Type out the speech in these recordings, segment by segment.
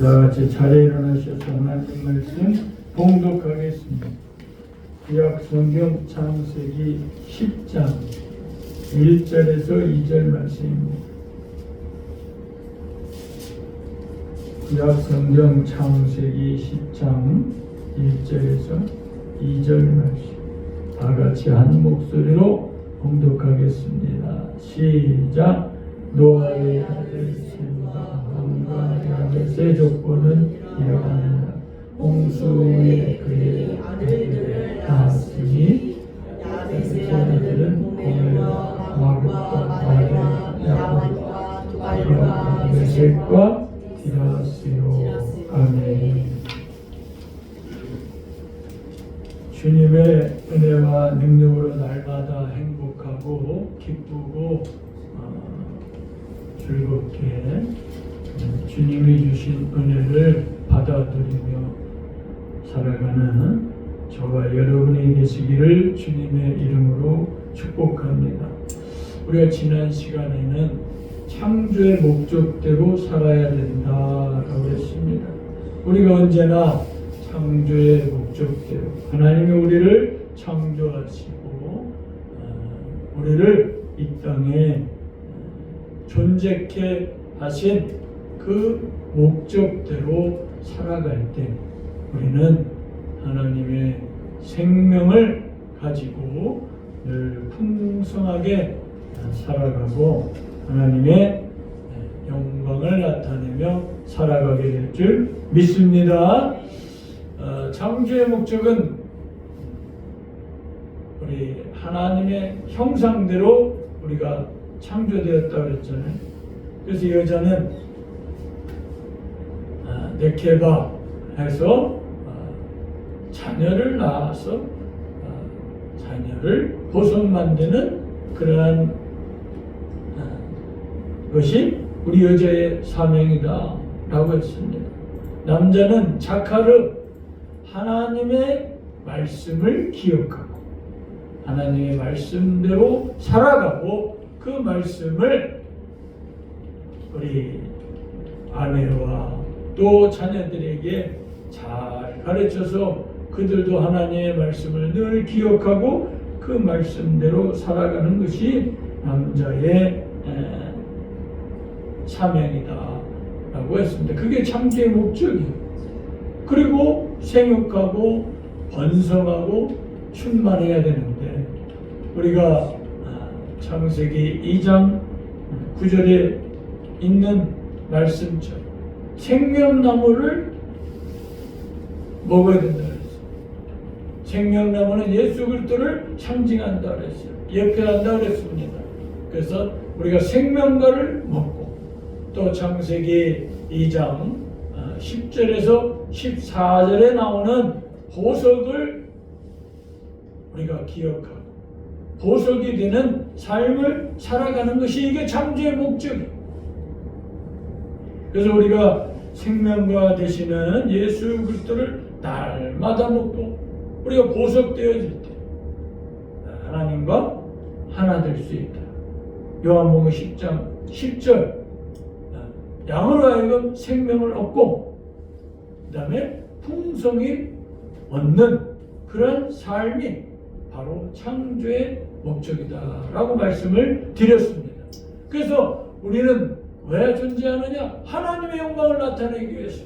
다 같이 자리에 일어나셔서 하나님 말씀 봉독하겠습니다. 구약 성경 창세기 10장 1절에서 2절 말씀입니다. 구약 성경 창세기 10장 1절에서 2절 말씀 다 같이 한 목소리로 봉독하겠습니다. 시작. 노아의 아들 셈과 함과 야벳의 족보는 이러하니라. 홍수에 그의 아들들을 낳았으니 야벳의 아들들은 고멜과 마굣과 마델과 야봇과 두발과 메섹과 디라스요. 아멘. 주님의 은혜와 능력으로 날마다 행복하고 기쁘고 즐겁게 주님이 주신 은혜를 받아들이며 살아가는 저와 여러분이 되시기를 주님의 이름으로 축복합니다. 우리가 지난 시간에는 창조의 목적대로 살아야 된다라고 했습니다. 우리가 언제나 창조의 목적대로 하나님이 우리를 창조하시고 우리를 이 땅에 존재케 하신 그 목적대로 살아갈 때 우리는 하나님의 생명을 가지고 늘 풍성하게 살아가고 하나님의 영광을 나타내며 살아가게 될 줄 믿습니다. 창조의 목적은 우리 하나님의 형상대로 우리가 창조되었다고 그랬잖아요. 그래서 여자는 네케바 해서 자녀를 낳아서 자녀를 보석 만드는 그러한 것이 우리 여자의 사명이다 라고 했습니다. 남자는 자카르 하나님의 말씀을 기억하고 하나님의 말씀대로 살아가고 그 말씀을 우리 아내와 또 자녀들에게 잘 가르쳐서 그들도 하나님의 말씀을 늘 기억하고 그 말씀대로 살아가는 것이 남자의 사명이다 라고 했습니다. 그게 창조의 목적이에요. 그리고 생육하고 번성하고 충만해야 되는데 우리가 창세기 2장 9절에 있는 말씀처럼 생명나무를 먹어야 된다 그랬어요. 생명나무는 예수 그리스도를 상징한다 그랬어요. 예표한다 그랬습니다. 그래서 우리가 생명과를 먹고 또 창세기 2장 10절에서 14절에 나오는 보석을 우리가 기억하고 보석이 되는 삶을 살아가는 것이 이게 창조의 목적이에요. 그래서 우리가 생명과 되시는 예수 그리스도를 날마다 먹고 우리가 보석되어질 때 하나님과 하나 될 수 있다. 요한복음 10장 10절 양으로 하여금 생명을 얻고 그 다음에 풍성히 얻는 그런 삶이 바로 창조의 목적이다 라고 말씀을 드렸습니다. 그래서 우리는 왜 존재하느냐? 하나님의 영광을 나타내기 위해서.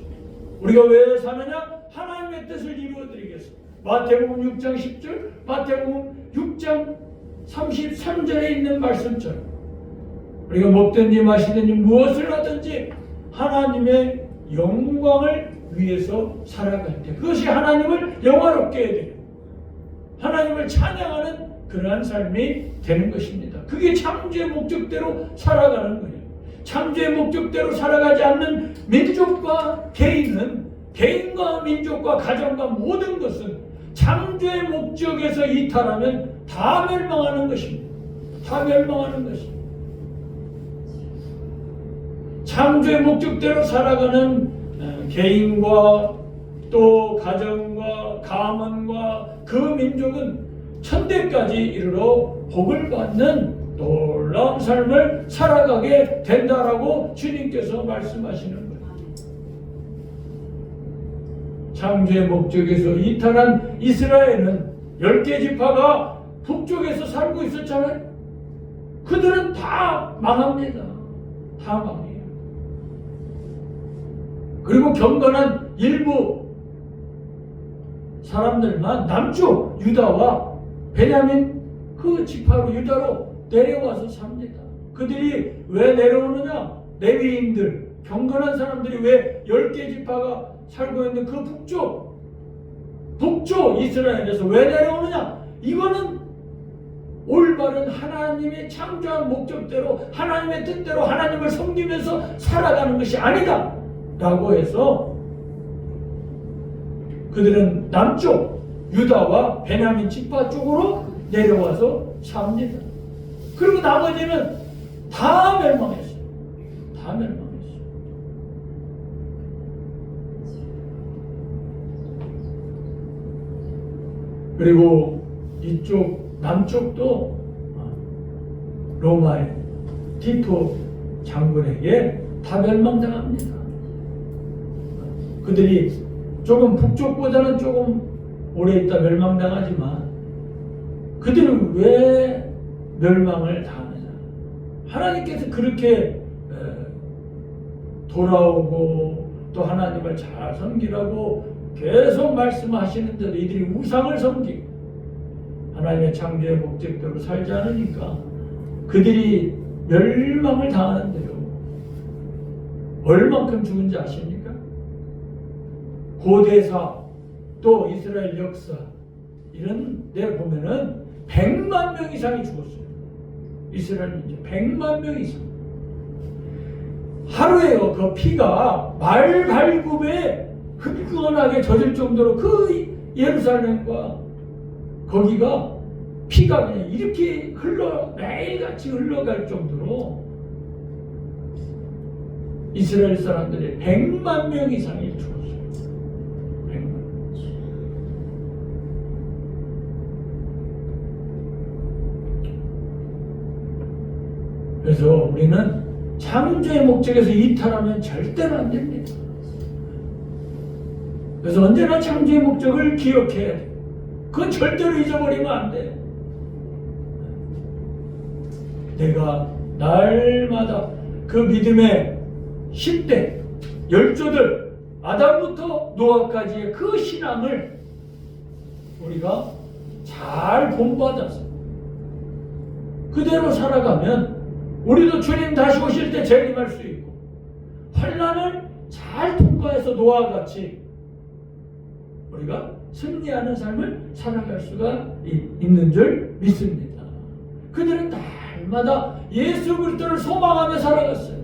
우리가 왜 사느냐? 하나님의 뜻을 이루어드리기 위해서. 마태복음 6장 10절, 마태복음 6장 33절에 있는 말씀처럼 우리가 먹든지 마시든지 무엇을 하든지 하나님의 영광을 위해서 살아갈 때 그것이 하나님을 영화롭게 해야 돼요. 하나님을 찬양하는 그러한 삶이 되는 것입니다. 그게 창조의 목적대로 살아가는 거예요. 창조의 목적대로 살아가지 않는 민족과 개인은 개인과 민족과 가정과 모든 것은 창조의 목적에서 이탈하면 다 멸망하는 것입니다. 다 멸망하는 것입니다. 창조의 목적대로 살아가는 개인과 또 가정과 가문과 그 민족은 천대까지 이르러 복을 받는 놀라운 삶을 살아가게 된다라고 주님께서 말씀하시는 거예요. 창조의 목적에서 이탈한 이스라엘은 10개 지파가 북쪽에서 살고 있었잖아요. 그들은 다 망합니다. 다 망해요. 그리고 경건한 일부 사람들만 남쪽 유다와 베냐민 그 지파로 유다로 내려와서 삽니다. 그들이 왜 내려오느냐? 레위인들, 경건한 사람들이 왜 10개 지파가 살고 있는 그 북쪽 이스라엘에서 왜 내려오느냐? 이거는 올바른 하나님의 창조한 목적대로 하나님의 뜻대로 하나님을 섬기면서 살아가는 것이 아니다 라고 해서 그들은 남쪽 유다와 베냐민 지파 쪽으로 내려와서 삽니다. 그리고 나머지는 다 멸망했어요. 다 멸망했어요. 그리고 이쪽 남쪽도 로마의 티토 장군에게 다 멸망당합니다. 그들이 조금 북쪽보다는 조금 오래 있다 멸망당하지만 그들은 왜 멸망을 당하느냐? 하나님께서 그렇게 돌아오고 또 하나님을 잘 섬기라고 계속 말씀하시는데도 이들이 우상을 섬기고 하나님의 창조의 목적대로 살지 않으니까 그들이 멸망을 당하는데요. 얼만큼 죽은지 아십니까? 고대사 또 이스라엘 역사 이런 데 보면은 100만 명 이상이 죽었어요. 이스라엘 민족 100만 명 이상. 하루에요. 그 피가 말발굽에 흥건하게 젖을 정도로 그 예루살렘과 거기가 피가 그냥 이렇게 매일같이 흘러갈 정도로 이스라엘 사람들이 100만 명 이상이 죽었어요. 100만. 그래서 우리는 창조의 목적에서 이탈하면 절대로 안 됩니다. 그래서 언제나 창조의 목적을 기억해야 돼요. 그건 절대로 잊어버리면 안 돼요. 내가 날마다 그 믿음의 10대, 열조들, 아담부터 노아까지의 그 신앙을 우리가 잘 본받아서 그대로 살아가면 우리도 주님 다시 오실 때 재림할 수 있고 환난을 잘 통과해서 노아와 같이 우리가 승리하는 삶을 살아갈 수가 있는 줄 믿습니다. 그들은 날마다 예수 그리스도를 소망하며 살아갔어요.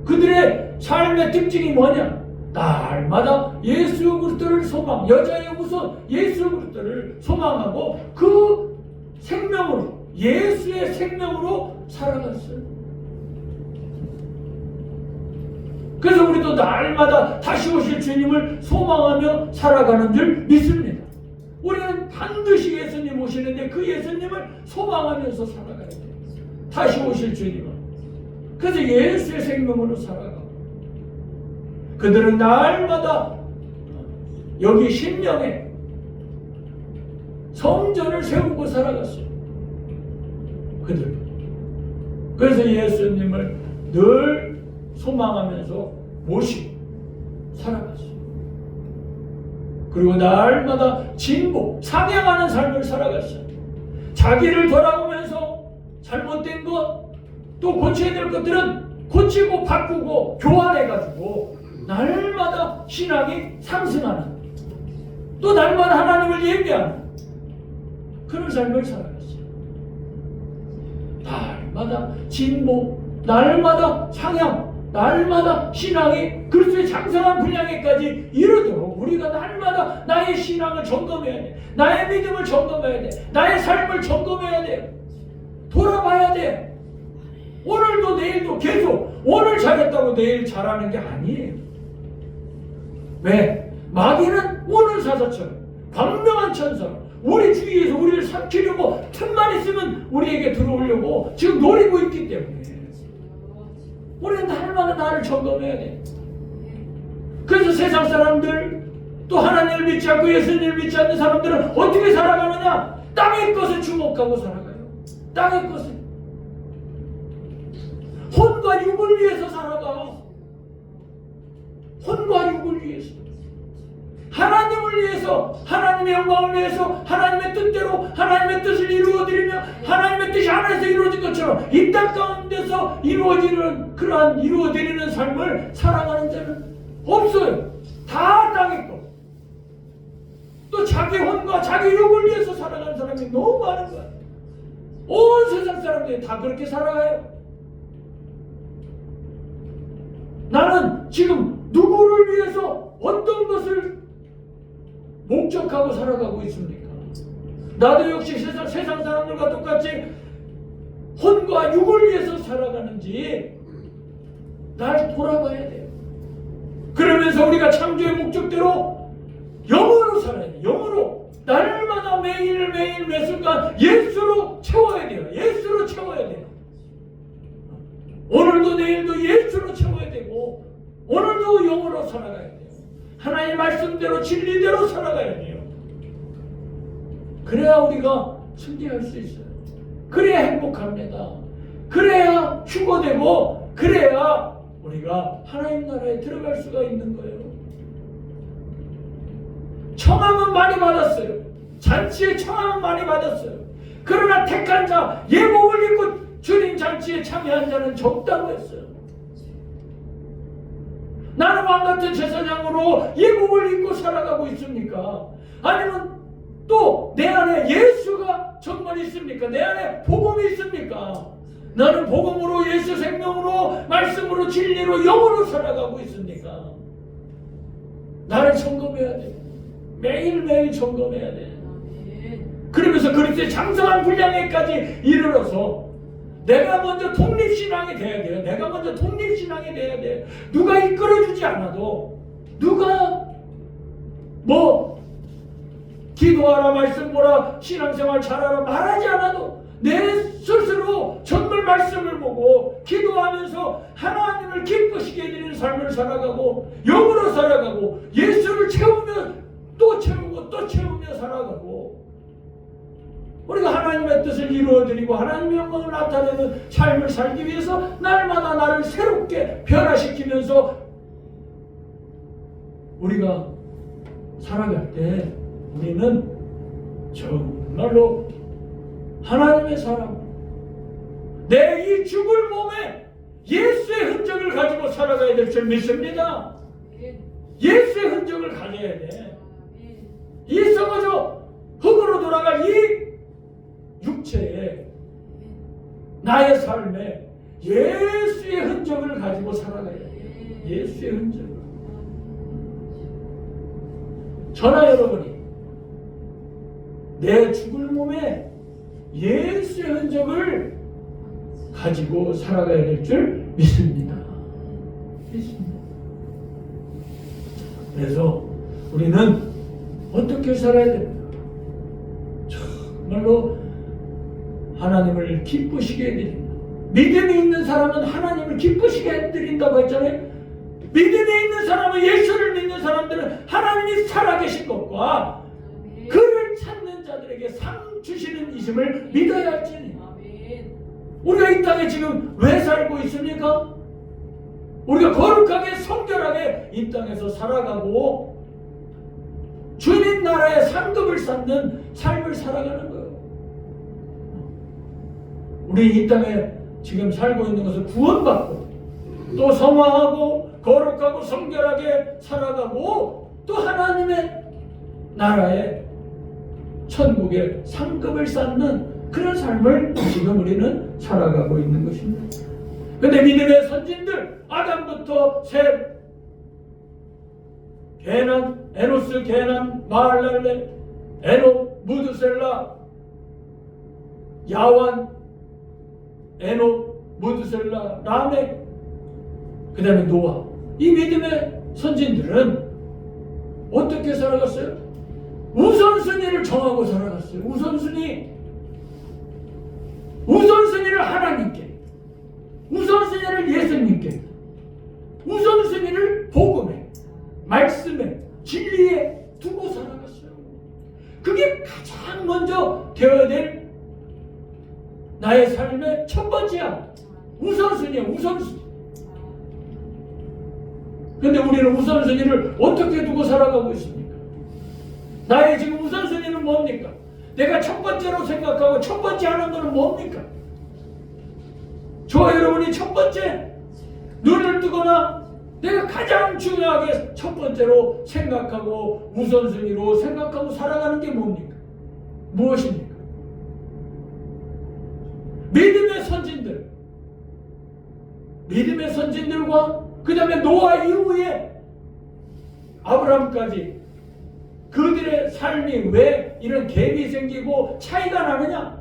그들의 삶의 특징이 뭐냐? 날마다 예수 그리스도를 소망, 여자의 우선 예수 그리스도를 소망하고 그 생명으로 예수의 생명으로 살아갔어요. 그래서 우리도 날마다 다시 오실 주님을 소망하며 살아가는 줄 믿습니다. 우리는 반드시 예수님 오시는데 그 예수님을 소망하면서 살아가야 돼요. 다시 오실 주님을. 그래서 예수의 생명으로 살아가고 그들은 날마다 여기 신령에 성전을 세우고 살아갔어요. 그들. 그래서 예수님을 늘 소망하면서 모시고 살아갔어요. 그리고 날마다 진보, 상향하는 삶을 살아갔어요. 자기를 돌아보면서 잘못된 것, 또 고쳐야 될 것들은 고치고 바꾸고 교환해가지고 날마다 신앙이 상승하는, 또 날마다 하나님을 예배하는 그런 삶을 살아갔어요. 날마다 진보, 날마다 상향, 날마다 신앙이 그리스도의 장성한 분량에까지 이르도록 우리가 날마다 나의 신앙을 점검해야 돼. 나의 믿음을 점검해야 돼. 나의 삶을 점검해야 돼. 돌아봐야 돼. 오늘도 내일도 계속 오늘 잘했다고 내일 잘하는 게 아니에요. 왜? 마귀는 오늘 사자처럼 광명한 천사로 우리 주위에서 우리를 삼키려고 틈만 있으면 우리에게 들어오려고 지금 노리고 있기 때문에 우리는 날마다 나를 점검해야 돼. 그래서 세상 사람들 또 하나님을 믿지 않고 예수님을 믿지 않는 사람들은 어떻게 살아가느냐? 땅의 것을 주목하고 살아가요. 땅의 것을. 혼과 육을 위해서 살아가. 혼과 육을 위해서. 하나님을 위해서, 하나님의 영광을 위해서, 하나님의 뜻대로 하나님의 뜻을 이루어드리며 하나님의 뜻이 하늘에서 이루어진 것처럼 이 땅 가운데서 이루어지는 그러한 이루어드리는 삶을 살아가는 자는 없어요. 다 땅의 것. 또 자기 혼과 자기 육을 위해서 살아가는 사람이 너무 많은 거야. 온 세상 사람들이 다 그렇게 살아가요. 나는 지금 누구를 위해서 어떤 것을 목적하고 살아가고 있습니까? 나도 역시 세상 사람들과 똑같이 혼과 육을 위해서 살아가는지 날 돌아봐야 돼요. 그러면서 우리가 창조의 목적대로 영으로 살아야 돼요. 영으로 날마다 매일 매 순간 예수로 채워야 돼요. 예수로 채워야 돼요. 오늘도 내일도 예수로 채워야 되고 오늘도 영으로 살아가야 돼요. 하나님의 말씀대로 진리대로 살아가야 돼요. 그래야 우리가 승리할 수 있어요. 그래야 행복합니다. 그래야 휴거되고 그래야 우리가 하나님 나라에 들어갈 수가 있는 거예요. 청함은 많이 받았어요. 잔치에 청함은 많이 받았어요. 그러나 택한 자, 예복을 입고 주님 잔치에 참여한 자는 적다고 했어요. 나는 왕같은 제사장으로 예복을 입고 살아가고 있습니까? 아니면 또 내 안에 예수가 정말 있습니까? 내 안에 복음이 있습니까? 나는 복음으로 예수 생명으로 말씀으로 진리로 영으로 살아가고 있습니까? 나를 점검해야 돼. 매일매일 점검해야 돼. 그러면서 그리스도의 장성한 분량에까지 이르러서 내가 먼저 독립신앙이 돼야 돼요. 내가 먼저 독립신앙이 돼야 돼요. 누가 이끌어주지 않아도 누가 뭐 기도하라 말씀 보라 신앙생활 잘하라 말하지 않아도 내 스스로 정말 말씀을 보고 기도하면서 하나님을 기쁘시게 해드리는 삶을 살아가고 영으로 살아가고 예수를 채우며 또 채우고 또 채우며 살아가고 우리가 하나님의 뜻을 이루어드리고 하나님의 영광을 나타내는 삶을 살기 위해서 날마다 나를 새롭게 변화시키면서 우리가 살아갈 때 우리는 정말로 하나님의 사람 내 이 죽을 몸에 예수의 흔적을 가지고 살아가야 될 줄 믿습니다. 예수의 흔적을 가져야 돼. 이 썩어져 흙으로 돌아갈 이 육체에 나의 삶에 예수의 흔적을 가지고 살아가야 돼. 예수의 흔적을. 저나 여러분이 내 죽을 몸에 예수의 흔적을 가지고 살아가야 될 줄 믿습니다. 믿습니다. 그래서 우리는 어떻게 살아야 됩니까? 정말로 하나님을 기쁘시게 해드립니다. 믿음이 있는 사람은 하나님을 기쁘시게 해드린다고 했잖아요. 믿음이 있는 사람은 예수를 믿는 사람들은 하나님이 살아계신 것과 그를 찾는 자들에게 상 주시는 이심을 믿어야 할지니 우리가 이 땅에 지금 왜 살고 있습니까? 우리가 거룩하게 성결하게 이 땅에서 살아가고 주님 나라의 상급을 쌓는 삶을 살아가는 거예요. 우리 이 땅에 지금 살고 있는 것은 구원받고 또 성화하고 거룩하고 성결하게 살아가고 또 하나님의 나라의 천국의 상급을 쌓는 그런 삶을 지금 우리는 살아가고 있는 것입니다. 그런데 믿음의 선진들 아담부터 셋 게난, 에노스, 게난, 마할랄레, 에녹, 무드셀라, 야완, 에녹, 무드셀라, 라멕, 그 다음에 노아. 이 믿음의 선진들은 어떻게 살아갔어요? 우선순위를 정하고 살아갔어요. 우선순위를 하나님께, 우선순위를 예수님께, 우선순위를 복음에, 말씀에, 진리에 근데 우리는 우선순위를 어떻게 두고 살아가고 있습니까? 나의 지금 우선순위는 뭡니까? 내가 첫 번째로 생각하고 첫 번째 하는 것은 뭡니까? 저와 여러분이 첫 번째 눈을 뜨거나 내가 가장 중요하게 첫 번째로 생각하고 우선순위로 생각하고 살아가는 게 뭡니까? 무엇입니까? 믿음의 선진들과 그 다음에 노아 이후에 아브라함까지 그들의 삶이 왜 이런 갭이 생기고 차이가 나느냐?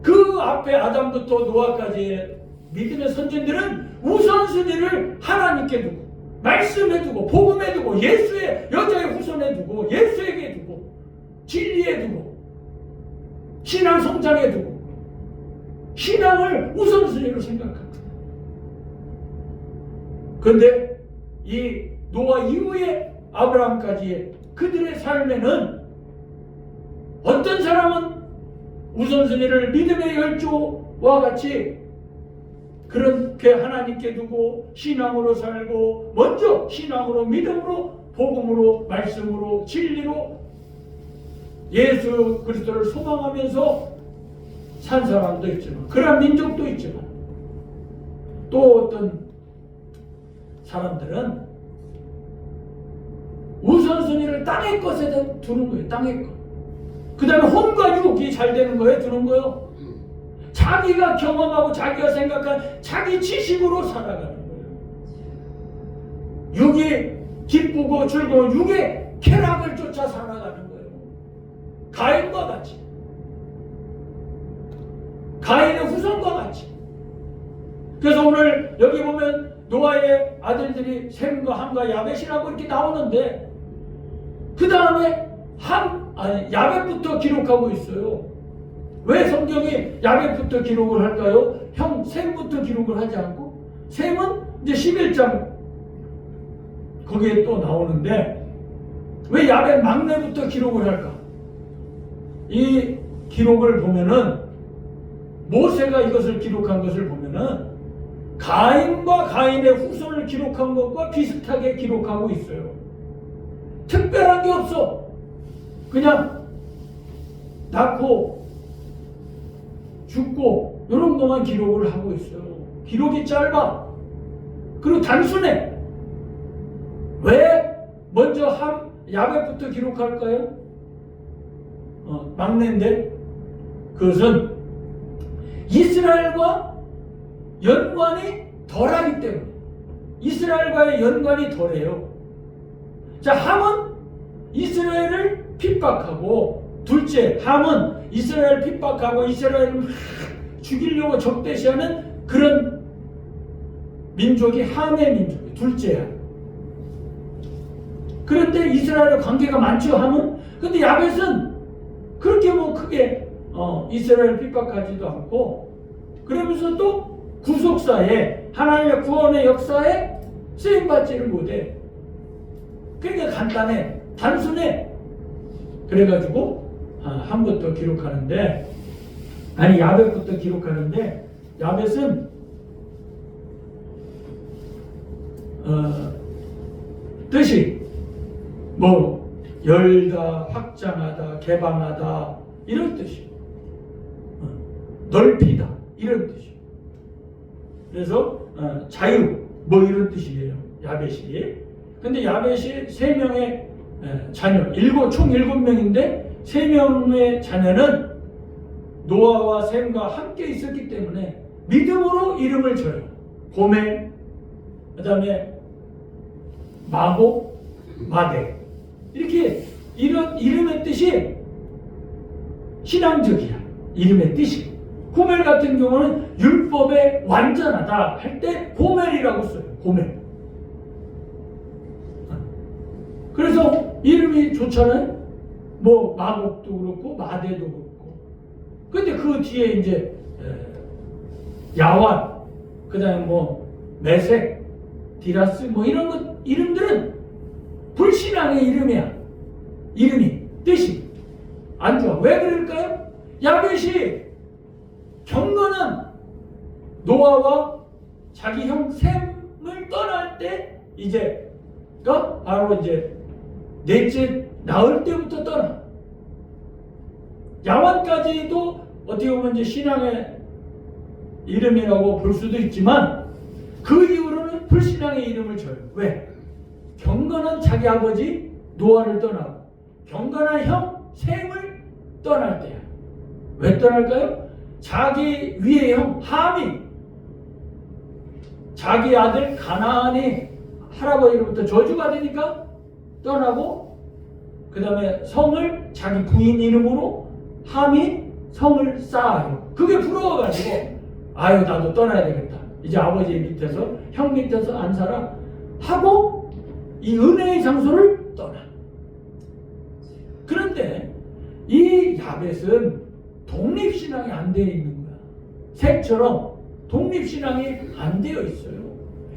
그 앞에 아담부터 노아까지의 믿음의 선진들은 우선순위를 하나님께 두고 말씀에 두고 복음에 두고 예수의 여자의 후손에 두고 예수에게 두고 진리에 두고 신앙 성장에 두고 신앙을 우선순위로 생각합니다. 그런데 이 노아 이후에 아브라함까지의 그들의 삶에는 어떤 사람은 우선순위를 믿음의 열조와 같이 그렇게 하나님께 두고 신앙으로 살고 먼저 신앙으로 믿음으로 복음으로 말씀으로 진리로 예수 그리스도를 소망하면서 산 사람도 있지만 그런 민족도 있지만 또 어떤 사람들은 우선순위를 땅의 것에 두는 거예요. 땅의 것. 그 다음에 혼과 육이 잘 되는 거에 두는 거예요. 자기가 경험하고 자기가 생각한 자기 지식으로 살아가는 거예요. 육이 기쁘고 즐거운 육의 쾌락을 쫓아 살아가는 거예요. 가인과 같이. 가인의 후손과 같이. 그래서 오늘 여기 보면 노아의 아들들이 셈과 함과 야벳이라고 이렇게 나오는데 그 다음에 야벳부터 기록하고 있어요. 왜 성경이 야벳부터 기록을 할까요? 셈부터 기록을 하지 않고 셈은 이제 11장 거기에 또 나오는데 왜 야벳 막내부터 기록을 할까? 이 기록을 보면은 모세가 이것을 기록한 것을 보면은 가인과 가인의 후손을 기록한 것과 비슷하게 기록하고 있어요. 특별한 게 없어. 그냥 낳고 죽고 이런 것만 기록을 하고 있어요. 기록이 짧아. 그리고 단순해. 왜 먼저 야벳부터 기록할까요? 막내인데 그것은 이스라엘과 연관이 덜하기 때문에 이스라엘과의 연관이 덜해요. 자, 함은 이스라엘을 핍박하고 둘째 함은 이스라엘을 핍박하고 이스라엘을 죽이려고 적대시하는 그런 민족이 함의 민족이에요. 둘째야. 그런데 이스라엘과 관계가 많죠. 함은. 근데 야벳은 그렇게 뭐 크게 이스라엘을 핍박하지도 않고 그러면서 또 구속사에 하나님의 구원의 역사에 쓰임받지를 못해. 그러니까 간단해. 단순해. 그래가지고 함부터 기록하는데 야벳부터 기록하는데 야벳은 뜻이 뭐 열다, 확장하다, 개방하다 이런 뜻이에요. 넓히다 이런 뜻이에요. 그래서 자유 뭐 이런 뜻이에요. 야벳이. 근데 야벳이 3명의 자녀, 총 7명인데 3명의 자녀는 노아와 셈과 함께 있었기 때문에 믿음으로 이름을 줘요. 고멜, 그 다음에 마고, 마대. 이렇게 이런 이름의 뜻이 신앙적이야. 이름의 뜻이. 고멜 같은 경우는 율법에 완전하다 할 때 고멜이라고 써요. 고멜. 그래서 이름이 좋잖아요. 뭐 마곡도 그렇고 마대도 그렇고. 근데 그 뒤에 이제 야완, 그다음에 뭐 메색, 디라스 뭐 이런 것 이름들은 불신앙의 이름이야. 이름이 뜻이 안 좋아. 왜 그럴까요? 야벳이 경건한 노아와 자기 형 셈을 떠날 때 이제가 바로 이제 넷째 나흘 때부터 떠나. 야완까지도 어떻게 보면 이제 신앙의 이름이라고 볼 수도 있지만 그 이후로는 불신앙의 이름을 줘요. 왜? 경건한 자기 아버지 노아를 떠나고 경건한 형 셈을 떠날 때야. 왜 떠날까요? 자기 위의 형 함이 자기 아들 가나안이 할아버지로부터 저주가 되니까 떠나고, 그 다음에 성을 자기 부인 이름으로 함이 성을 쌓아요. 그게 부러워가지고 아유 나도 떠나야 되겠다. 이제 아버지 밑에서 형 밑에서 안 살아 하고 이 은혜의 장소를 떠나. 그런데 이 야벳은 독립신앙이 안 되어 있는 거야. 셋처럼 독립신앙이 안 되어 있어요.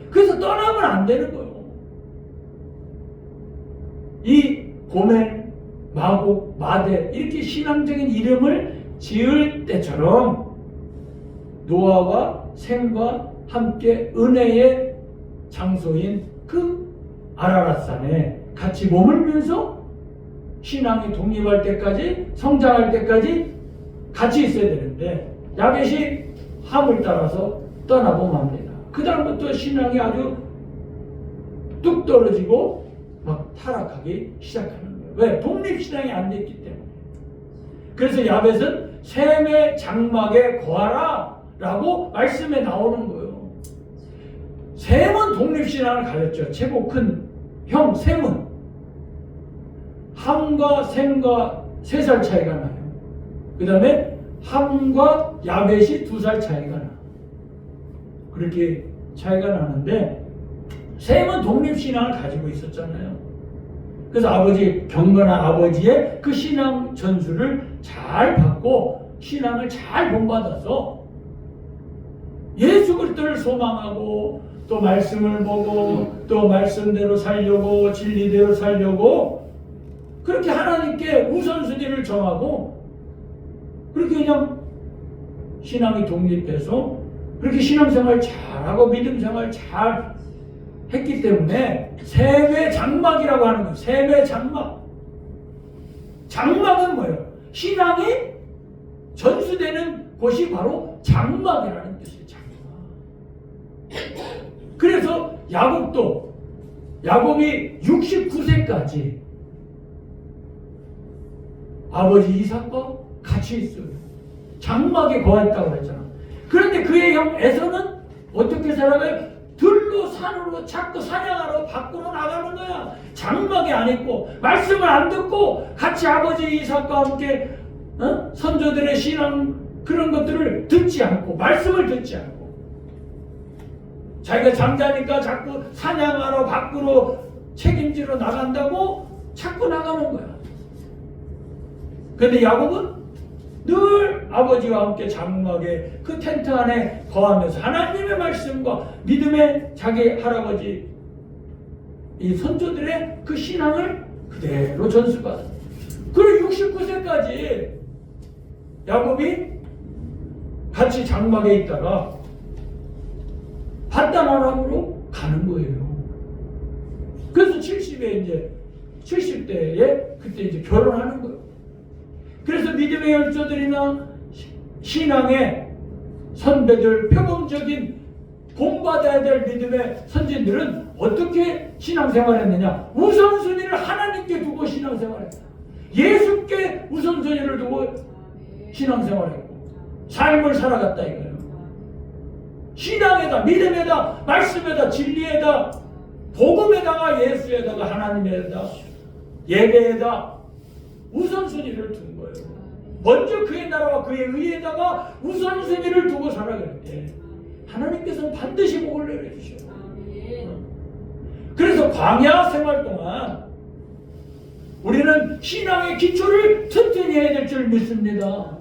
그래서 떠나면 안 되는 거예요. 이 고멜, 마곡, 마대 이렇게 신앙적인 이름을 지을 때처럼 노아와 셈과 함께 은혜의 장소인 그 아라랏산에 같이 머물면서 신앙이 독립할 때까지, 성장할 때까지 같이 있어야 되는데 야벳이 함을 따라서 떠나고 맙니다. 그 다음부터 신앙이 아주 뚝 떨어지고 막 타락하기 시작하는 거예요. 왜? 독립신앙이 안 됐기 때문에. 그래서 야벳은 셈의 장막에 거하라 라고 말씀에 나오는 거예요. 셈은 독립신앙을 가졌죠. 최고 큰 형 셈은 함과 셈과 3살 차이가 나요. 그 다음에 함과 야벳이 2살 차이가 나. 그렇게 차이가 나는데 셈은 독립신앙을 가지고 있었잖아요. 그래서 아버지, 경건한 아버지의 그 신앙 전수를 잘 받고 신앙을 잘 본받아서 예수 그리스도를 소망하고 또 말씀을 보고 또 말씀대로 살려고 진리대로 살려고 그렇게 하나님께 우선순위를 정하고 그렇게 그냥 신앙이 독립해서 그렇게 신앙생활 잘하고 믿음생활 잘 했기 때문에 셈의 장막이라고 하는 거예요. 셈의 장막. 장막은 뭐예요? 신앙이 전수되는 곳이 바로 장막이라는 뜻이에요. 장막. 그래서 야곱이 69세까지 아버지 이삭과 같이 있어요. 장막에 거했다고 그랬잖아. 그런데 그의 형 에서는 어떻게 살아가요? 들로 산으로 자꾸 사냥하러 밖으로 나가는 거야. 장막에 안 있고 말씀을 안 듣고 같이 아버지 이삭과 함께 선조들의 신앙 그런 것들을 듣지 않고 말씀을 듣지 않고 자기가 장자니까 자꾸 사냥하러 밖으로 책임지러 나간다고 자꾸 나가는 거야. 그런데 야곱은 늘 아버지와 함께 장막에 그 텐트 안에 거하면서 하나님의 말씀과 믿음의 자기 할아버지 이 선조들의 그 신앙을 그대로 전수받아. 그리고 69세까지 야곱이 같이 장막에 있다가 paddan 아람으로 가는 거예요. 그래서 70대에 그때 이제 결혼하는 거예요. 그래서 믿음의 열조들이나 신앙의 선배들, 표범적인 본받아야 될 믿음의 선진들은 어떻게 신앙생활했느냐? 우선순위를 하나님께 두고 신앙생활했다. 예수께 우선순위를 두고 신앙생활했고 삶을 살아갔다 이거예요. 신앙에다, 믿음에다, 말씀에다, 진리에다, 복음에다가, 예수에다가, 하나님에다, 예배에다 우선순위를 둔 거예요. 먼저 그의 나라와 그의 의에다가 우선순위를 두고 살아갈 때 하나님께서는 반드시 복을 내려주셔요. 그래서 광야 생활 동안 우리는 신앙의 기초를 튼튼히 해야 될 줄 믿습니다.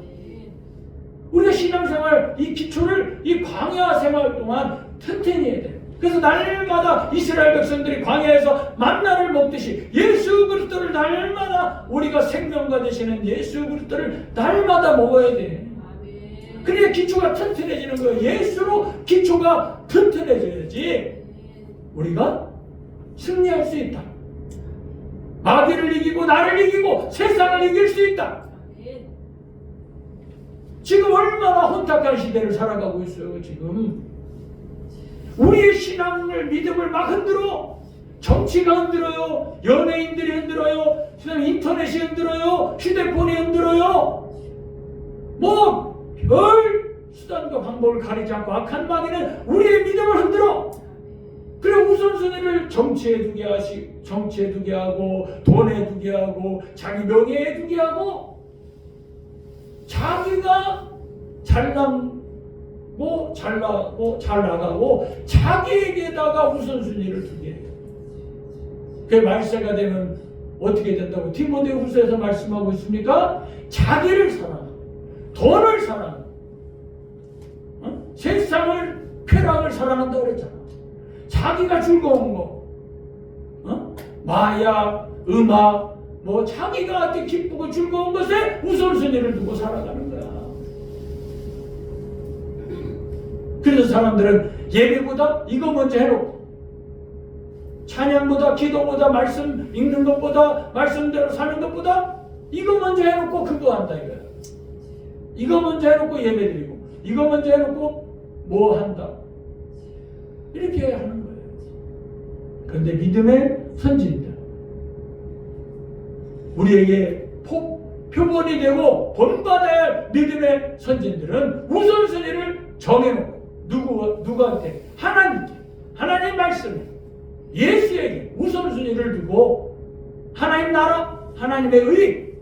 우리가 신앙생활 이 기초를 이 광야 생활 동안 튼튼히 해야 돼요. 그래서 날마다 이스라엘 백성들이 광야에서 만나를 먹듯이 예수 그리스도를 날마다 우리가 생명과 되시는 예수 그리스도를 날마다 먹어야 돼. 그래야 기초가 튼튼해지는 거예요. 예수로 기초가 튼튼해져야지 우리가 승리할 수 있다. 마귀를 이기고 나를 이기고 세상을 이길 수 있다. 지금 얼마나 혼탁한 시대를 살아가고 있어요. 지금 우리의 신앙을 믿음을 막 흔들어. 정치가 흔들어요. 연예인들이 흔들어요. 인터넷이 흔들어요. 휴대폰이 흔들어요. 뭐 별 수단과 방법을 가리지 않고 악한 마귀는 우리의 믿음을 흔들어. 그래 우선순위를 정치에 두게 하고 돈에 두게 하고 자기 명예에 두게 하고 자기가 잘나고 잘 나가고 자기에게다가 우선순위를 두게 해요. 그 말세가 되면 어떻게 된다고 디모데후서에서 말씀하고 있습니까? 자기를 사랑하고 돈을 사랑하고 세상을 쾌락을 사랑한다고 그랬잖아. 자기가 즐거운 거 마약, 음악 뭐 자기가 기쁘고 즐거운 것에 우선순위를 두고 살아가는 거야. 그래서 사람들은 예배보다 이거 먼저 해놓고 찬양보다 기도보다 말씀 읽는 것보다 말씀대로 사는 것보다 이거 먼저 해놓고 그거 한다 이거야. 이거 먼저 해놓고 예배드리고 이거 먼저 해놓고 뭐 한다 이렇게 하는 거예요. 그런데 믿음의 선진들 우리에게 표본이 되고 본받아야 할 믿음의 선진들은 우선순위를 정해놓고 누구한테? 하나님께, 하나님 말씀에 예수에게 우선순위를 두고 하나님 나라, 하나님의 의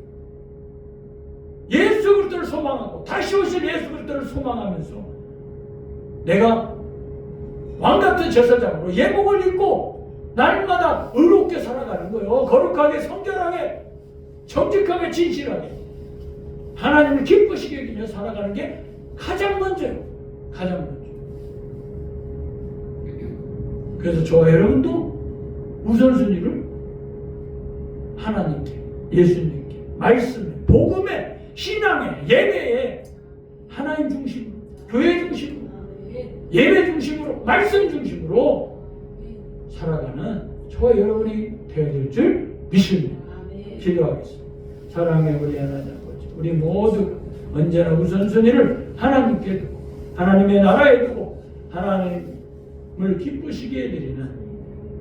예수 그리스도를 소망하고 다시 오실 예수 그리스도를 소망하면서 내가 왕같은 제사장으로 예복을 입고 날마다 의롭게 살아가는 거예요. 거룩하게 성결하게 정직하게 진실하게 하나님을 기쁘시게 여기며 살아가는 게 가장 먼저예요. 가장 먼저. 그래서 저와 여러분도 우선순위를 하나님께, 예수님께, 말씀에, 복음에, 신앙에, 예배에 하나님 중심으로, 교회 중심으로, 예배 중심으로, 말씀 중심으로 살아가는 저와 여러분이 되어야 될 줄 믿습니다. 기도하겠습니다. 사랑의 우리 하나님 아버지, 우리 모두 언제나 우선순위를 하나님께 두고 하나님의 나라에 두고 하나님을 기쁘시게 해드리는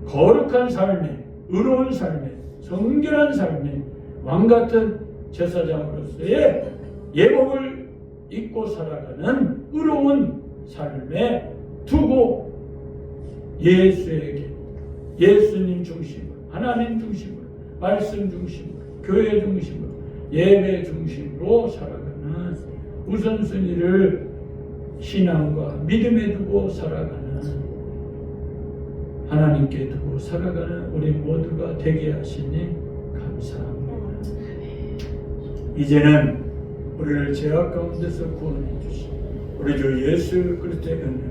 거룩한 삶에, 의로운 삶에, 정결한 삶에 왕같은 제사장으로서의 예복을 입고 살아가는 의로운 삶에 두고 예수에게, 예수님 중심으로, 하나님 중심으로, 말씀 중심으로, 교회 중심으로, 예배 중심으로 살아가는 우선순위를 신앙과 믿음에 두고 살아가는 하나님께 두고 살아가는 우리 모두가 되게 하시니 감사합니다. 이제는 우리를 죄악 가운데서 구원해 주시고 우리 주 예수 그리스도의 은혜,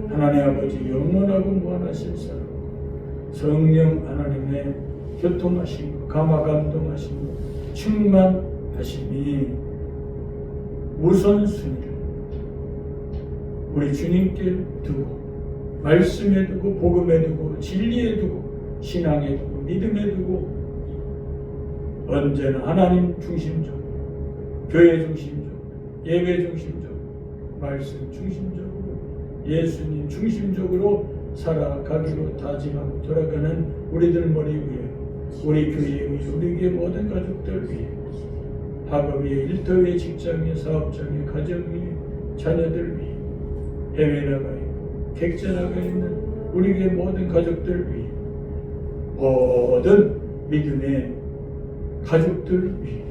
하나님 아버지 영원하고 무한하신 사랑, 성령 하나님의 교통하심과 감화감동하심과 충만하심이 우선순위를 우리 주님께 두고 말씀에 두고 복음에 두고 진리에 두고 신앙에 두고 믿음에 두고 언제나 하나님 중심적으로, 교회 중심적으로, 예배 중심적으로, 말씀 중심적으로, 예수님 중심적으로 살아가기로 다짐하고 돌아가는 우리들 머리 위에, 우리 교회 위에, 우리 모든 가족들 위에, 학업 위에, 일터 위에, 직장 위에, 사업장 위에, 가정 위에, 자녀들 위에, 해외 나가 있고 객자 나가 있는 우리의 모든 가족들 위해, 모든 믿음의 가족들 위해,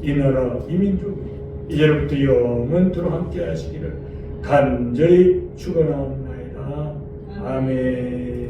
이 나라 이 민족 위해 이제부터 영원토록 함께 하시기를 간절히 축원하옵나이다. 아멘.